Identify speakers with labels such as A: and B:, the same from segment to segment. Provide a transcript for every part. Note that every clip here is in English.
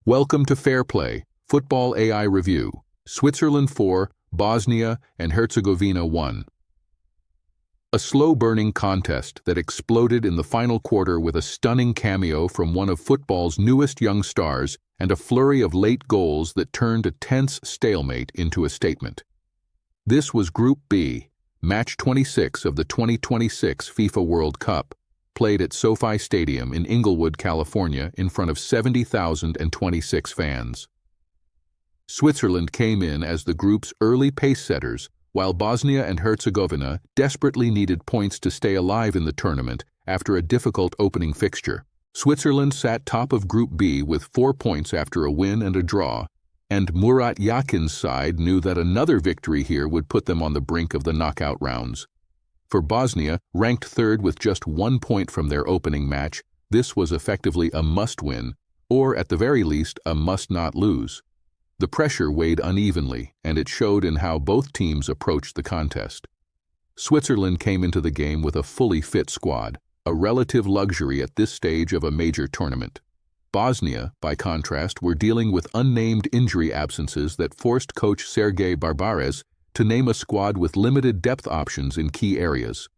A: Welcome to FairPlay, Football AI Review, Switzerland 4, Bosnia and Herzegovina 1. A slow-burning contest that exploded in the final quarter with a stunning cameo from one of football's newest young stars and a flurry of late goals that turned a tense stalemate into a statement. This was Group B, Match 26 of the 2026 FIFA World Cup, played at SoFi Stadium in Inglewood, California, in front of 70,026 fans. Switzerland came in as the group's early pace-setters, while Bosnia and Herzegovina desperately needed points to stay alive in the tournament after a difficult opening fixture. Switzerland sat top of Group B with 4 points after a win and a draw, and Murat Yakin's side knew that another victory here would put them on the brink of the knockout rounds. For Bosnia, ranked third with just 1 point from their opening match, this was effectively a must-win, or at the very least, a must-not-lose. The pressure weighed unevenly, and it showed in how both teams approached the contest. Switzerland came into the game with a fully fit squad, a relative luxury at this stage of a major tournament. Bosnia, by contrast, were dealing with unnamed injury absences that forced coach Sergej Barbares to name a squad with limited depth options in key areas.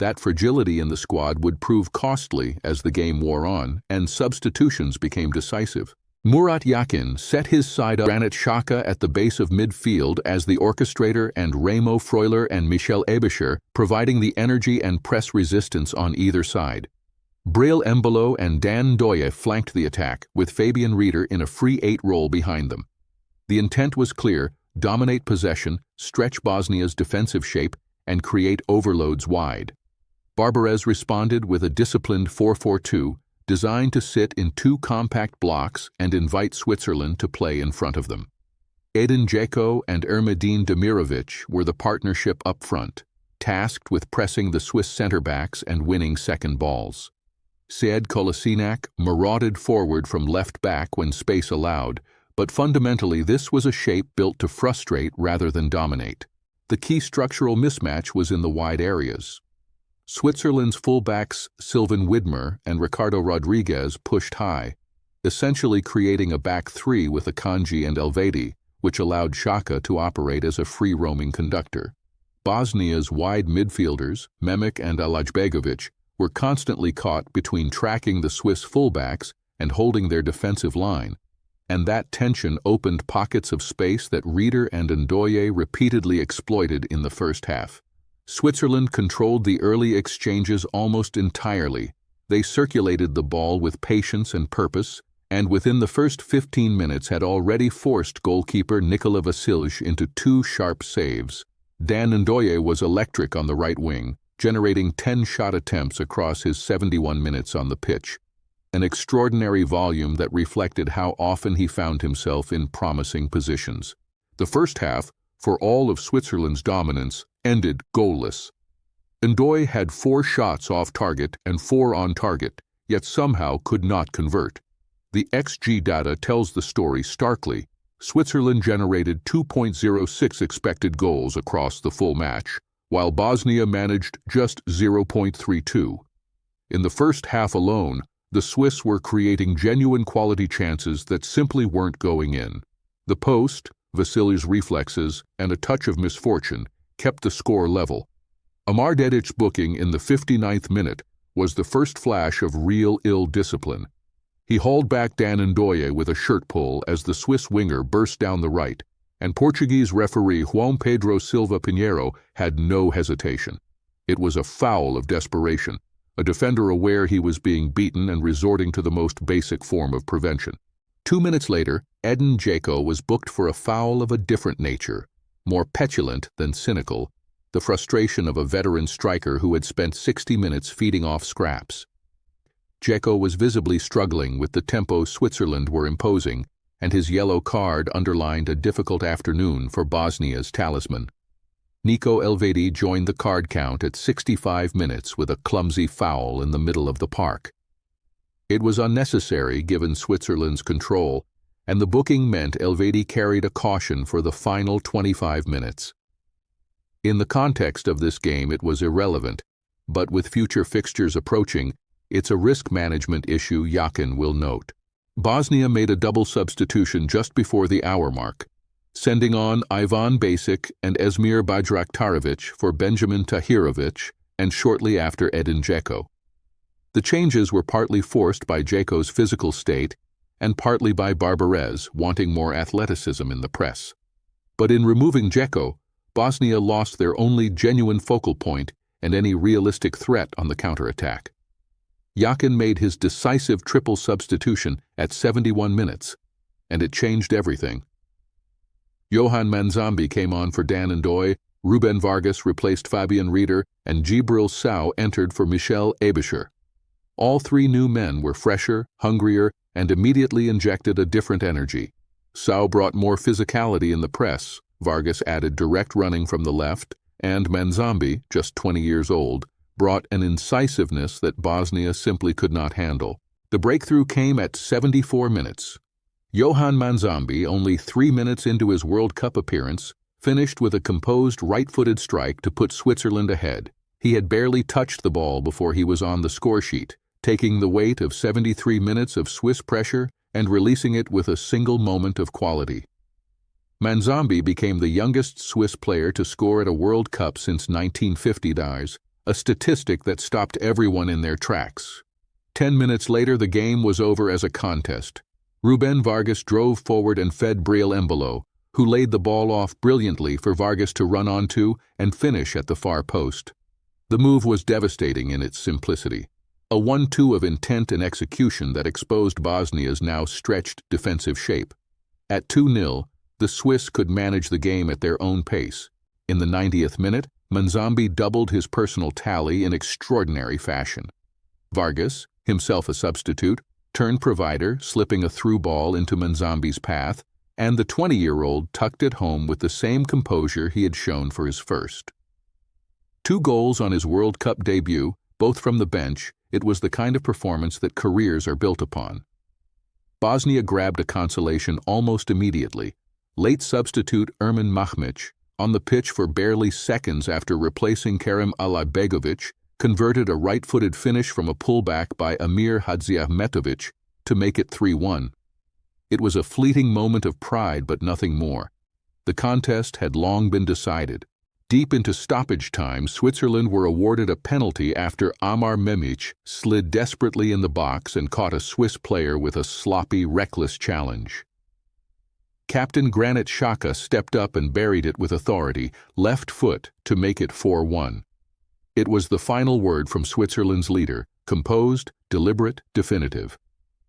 A: That fragility in the squad would prove costly as the game wore on and substitutions became decisive. Murat Yakin set his side up Granit Xhaka at the base of midfield as the orchestrator and Remo Freuler and Michel Aebischer providing the energy and press resistance on either side. Breel Embolo and Dan Ndoye flanked the attack, with Fabian Rieder in a free 8 role behind them. The intent was clear: dominate possession, stretch Bosnia's defensive shape, and create overloads wide. Barbares responded with a disciplined 4-4-2, designed to sit in 2 compact blocks and invite Switzerland to play in front of them. Edin Dzeko and Ermedin Demirovic were the partnership up front, tasked with pressing the Swiss center-backs and winning second balls. Sead Kolasinac marauded forward from left back when space allowed, but fundamentally this was a shape built to frustrate rather than dominate. The key structural mismatch was in the wide areas. Switzerland's fullbacks Sylvain Widmer and Ricardo Rodriguez pushed high, essentially creating a back three with Akanji and Elvedi, which allowed Xhaka to operate as a free-roaming conductor. Bosnia's wide midfielders, Memic and Alajbegovic, were constantly caught between tracking the Swiss fullbacks and holding their defensive line, and that tension opened pockets of space that Rieder and Ndoye repeatedly exploited in the first half. Switzerland controlled the early exchanges almost entirely. They circulated the ball with patience and purpose, and within the first 15 minutes had already forced goalkeeper Nikola Vasilj into 2 sharp saves. Dan Ndoye was electric on the right wing, generating 10 shot attempts across his 71 minutes on the pitch, an extraordinary volume that reflected how often he found himself in promising positions. The first half, for all of Switzerland's dominance, ended goalless. Ndoye had 4 shots off target and 4 on target, yet somehow could not convert. The XG data tells the story starkly. Switzerland generated 2.06 expected goals across the full match, while Bosnia managed just 0.32. In the first half alone, the Swiss were creating genuine quality chances that simply weren't going in. The post, Vasilj's reflexes, and a touch of misfortune kept the score level. Amar Dedic's booking in the 59th minute was the first flash of real ill-discipline. He hauled back Dan Ndoye with a shirt pull as the Swiss winger burst down the right, and Portuguese referee João Pedro Silva Pinheiro had no hesitation. It was a foul of desperation, a defender aware he was being beaten and resorting to the most basic form of prevention. 2 minutes later, Edin Dzeko was booked for a foul of a different nature, more petulant than cynical, the frustration of a veteran striker who had spent 60 minutes feeding off scraps. Dzeko was visibly struggling with the tempo Switzerland were imposing, and his yellow card underlined a difficult afternoon for Bosnia's talisman. Nico Elvedi joined the card count at 65 minutes with a clumsy foul in the middle of the park. It was unnecessary given Switzerland's control, and the booking meant Elvedi carried a caution for the final 25 minutes. In the context of this game it was irrelevant, but with future fixtures approaching, it's a risk management issue Yakin will note. Bosnia made a double substitution just before the hour mark, sending on Ivan Basic and Esmir Bajraktarevic for Benjamin Tahirovic and shortly after Edin Dzeko. The changes were partly forced by Dzeko's physical state and partly by Barbarez wanting more athleticism in the press. But in removing Dzeko, Bosnia lost their only genuine focal point and any realistic threat on the counterattack. Yakin made his decisive triple substitution at 71 minutes, and it changed everything. Johan Manzambi came on for Dan Ndoye, Ruben Vargas replaced Fabian Rieder, and Djibril Sow entered for Michel Aebischer. All three new men were fresher, hungrier, and immediately injected a different energy. Sow brought more physicality in the press, Vargas added direct running from the left, and Manzambi, just 20 years old, brought an incisiveness that Bosnia simply could not handle. The breakthrough came at 74 minutes. Johan Manzambi, only 3 minutes into his World Cup appearance, finished with a composed right-footed strike to put Switzerland ahead. He had barely touched the ball before he was on the scoresheet, taking the weight of 73 minutes of Swiss pressure and releasing it with a single moment of quality. Manzambi became the youngest Swiss player to score at a World Cup since 1950, a statistic that stopped everyone in their tracks. 10 minutes later, the game was over as a contest. Ruben Vargas drove forward and fed Briel Embolo, who laid the ball off brilliantly for Vargas to run onto and finish at the far post. The move was devastating in its simplicity, a 1-2 of intent and execution that exposed Bosnia's now stretched defensive shape. At 2-0, the Swiss could manage the game at their own pace. In the 90th minute, Manzambi doubled his personal tally in extraordinary fashion. Vargas, himself a substitute, turned provider, slipping a through ball into Manzambi's path, and the 20-year-old tucked it home with the same composure he had shown for his first. 2 goals on his World Cup debut, both from the bench. It was the kind of performance that careers are built upon. Bosnia grabbed a consolation almost immediately. Late substitute Ermin Mahmic, on the pitch for barely seconds after replacing Kerim Alibegovic, converted a right-footed finish from a pullback by Amir Hadziahmetovic to make it 3-1. It was a fleeting moment of pride, but nothing more. The contest had long been decided. Deep into stoppage time, Switzerland were awarded a penalty after Amar Memic slid desperately in the box and caught a Swiss player with a sloppy, reckless challenge. Captain Granit Xhaka stepped up and buried it with authority, left foot, to make it 4-1. It was the final word from Switzerland's leader, composed, deliberate, definitive.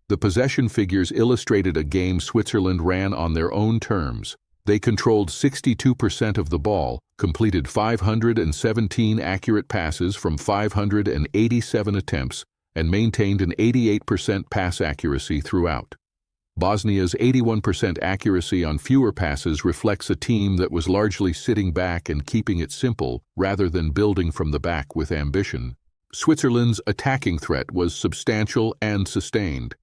A: The possession figures illustrated a game Switzerland ran on their own terms. They controlled 62% of the ball, completed 517 accurate passes from 587 attempts, and maintained an 88% pass accuracy throughout. Bosnia's 81% accuracy on fewer passes reflects a team that was largely sitting back and keeping it simple rather than building from the back with ambition. Switzerland's attacking threat was substantial and sustained.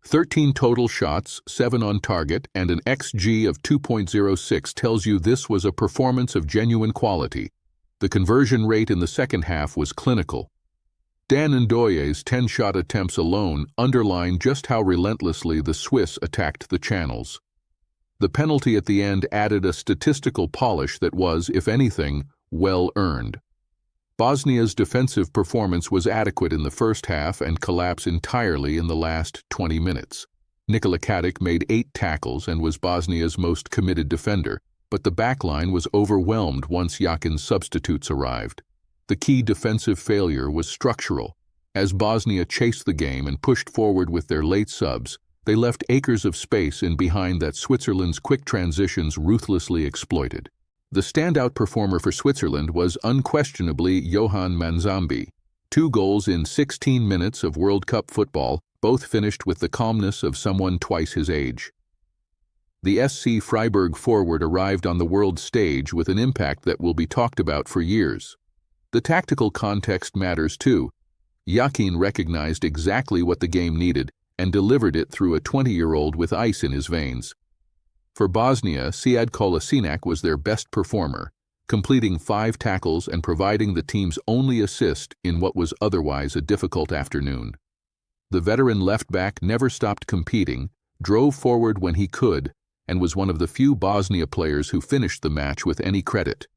A: 13 total shots, 7 on target, and an XG of 2.06 tells you this was a performance of genuine quality. The conversion rate in the second half was clinical. Dan Ndoye's 10-shot attempts alone underline just how relentlessly the Swiss attacked the channels. The penalty at the end added a statistical polish that was, if anything, well earned. Bosnia's defensive performance was adequate in the first half and collapsed entirely in the last 20 minutes. Nikola Katic made 8 tackles and was Bosnia's most committed defender, but the backline was overwhelmed once Yakin's substitutes arrived. The key defensive failure was structural. As Bosnia chased the game and pushed forward with their late subs, they left acres of space in behind that Switzerland's quick transitions ruthlessly exploited. The standout performer for Switzerland was unquestionably Johan Manzambi. 2 goals in 16 minutes of World Cup football, both finished with the calmness of someone twice his age. The SC Freiburg forward arrived on the world stage with an impact that will be talked about for years. The tactical context matters too. Yakin recognized exactly what the game needed and delivered it through a 20-year-old with ice in his veins. For Bosnia, Sead Kolasinac was their best performer, completing 5 tackles and providing the team's only assist in what was otherwise a difficult afternoon. The veteran left-back never stopped competing, drove forward when he could, and was one of the few Bosnia players who finished the match with any credit.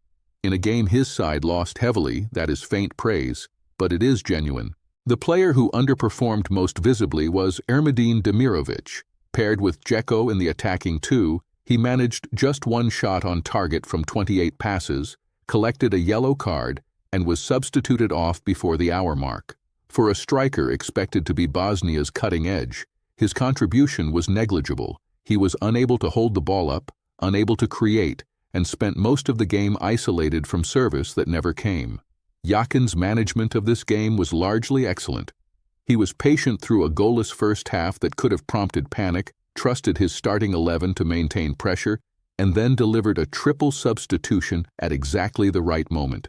A: In a game his side lost heavily, that is faint praise, but it is genuine. The player who underperformed most visibly was Ermedin Demirovic. Paired with Dzeko in the attacking two, he managed just one shot on target from 28 passes, collected a yellow card, and was substituted off before the hour mark. For a striker expected to be Bosnia's cutting edge, his contribution was negligible. He was unable to hold the ball up, unable to create, and spent most of the game isolated from service that never came. Jakin's management of this game was largely excellent. He was patient through a goalless first half that could have prompted panic, trusted his starting 11 to maintain pressure, and then delivered a triple substitution at exactly the right moment.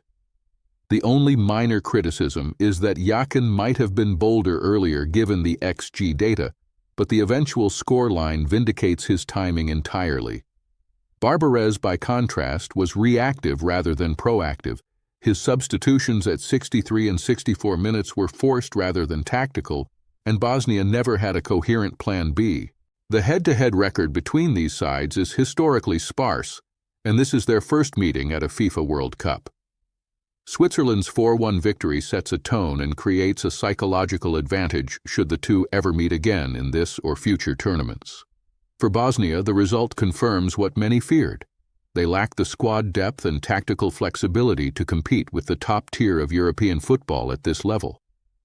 A: The only minor criticism is that Jakin might have been bolder earlier given the XG data, but the eventual scoreline vindicates his timing entirely. Barbarez, by contrast, was reactive rather than proactive. His substitutions at 63 and 64 minutes were forced rather than tactical, and Bosnia never had a coherent plan B. The head-to-head record between these sides is historically sparse, and this is their first meeting at a FIFA World Cup. Switzerland's 4-1 victory sets a tone and creates a psychological advantage should the two ever meet again in this or future tournaments. For Bosnia, the result confirms what many feared. They lack the squad depth and tactical flexibility to compete with the top tier of European football at this level.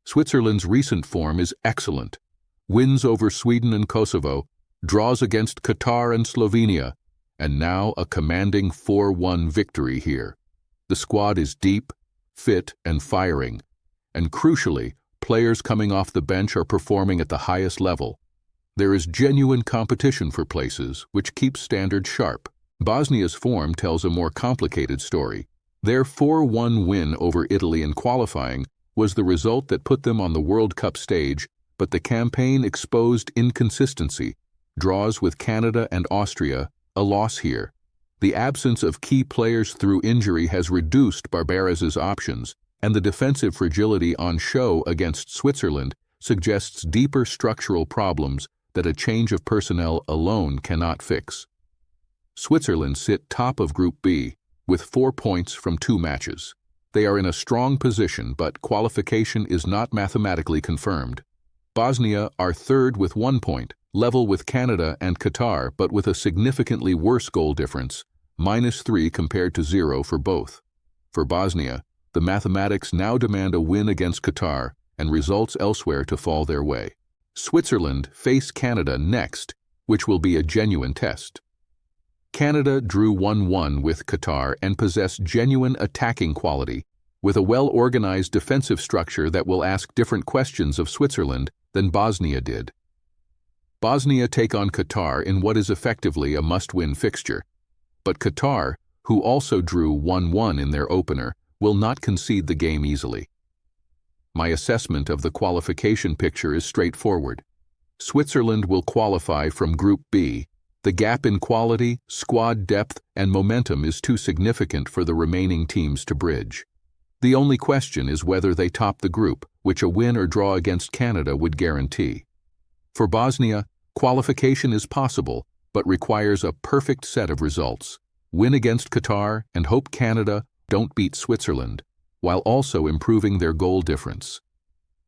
A: Switzerland's recent form is excellent. Wins over Sweden and Kosovo, draws against Qatar and Slovenia, and now a commanding 4-1 victory here. The squad is deep, fit, and firing, and crucially, players coming off the bench are performing at the highest level. There is genuine competition for places, which keeps standards sharp. Bosnia's form tells a more complicated story. Their 4-1 win over Italy in qualifying was the result that put them on the World Cup stage, but the campaign exposed inconsistency. Draws with Canada and Austria, a loss here. The absence of key players through injury has reduced Barbarez's options, and the defensive fragility on show against Switzerland suggests deeper structural problems that a change of personnel alone cannot fix. Switzerland sit top of Group B, with 4 points from 2 matches. They are in a strong position, but qualification is not mathematically confirmed. Bosnia are third with 1 point, level with Canada and Qatar, but with a significantly worse goal difference, -3 compared to 0 for both. For Bosnia, the mathematics now demand a win against Qatar and results elsewhere to fall their way. Switzerland face Canada next, which will be a genuine test. Canada drew 1-1 with Qatar and possess genuine attacking quality, with a well-organized defensive structure that will ask different questions of Switzerland than Bosnia did. Bosnia take on Qatar in what is effectively a must-win fixture, but Qatar, who also drew 1-1 in their opener, will not concede the game easily. My assessment of the qualification picture is straightforward. Switzerland will qualify from Group B. The gap in quality, squad depth, and momentum is too significant for the remaining teams to bridge. The only question is whether they top the group, which a win or draw against Canada would guarantee. For Bosnia, qualification is possible, but requires a perfect set of results. Win against Qatar and hope Canada don't beat Switzerland, while also improving their goal difference.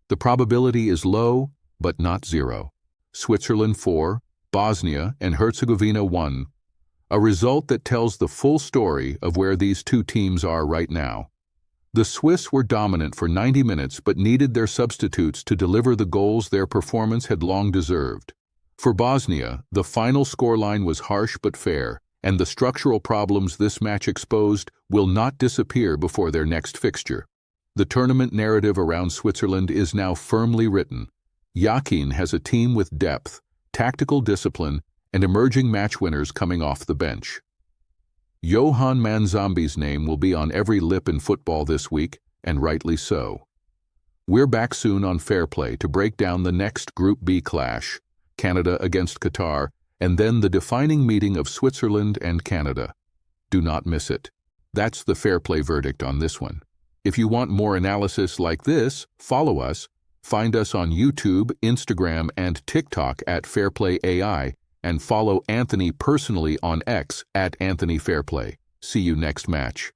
A: The probability is low, but not 0. Switzerland 4, Bosnia and Herzegovina 1. A result that tells the full story of where these two teams are right now. The Swiss were dominant for 90 minutes but needed their substitutes to deliver the goals their performance had long deserved. For Bosnia, the final scoreline was harsh but fair, and the structural problems this match exposed will not disappear before their next fixture. The tournament narrative around Switzerland is now firmly written. Jakin has a team with depth, tactical discipline, and emerging match winners coming off the bench. Johan Manzambi's name will be on every lip in football this week, and rightly so. We're back soon on FairPlay to break down the next Group B clash, Canada against Qatar, and then the defining meeting of Switzerland and Canada. Do not miss it. That's the FairPlay verdict on this one. If you want more analysis like this, follow us, Find us on YouTube, Instagram, and TikTok at FairPlay AI, and follow Anthony personally on X at Anthony FairPlay. See you next match.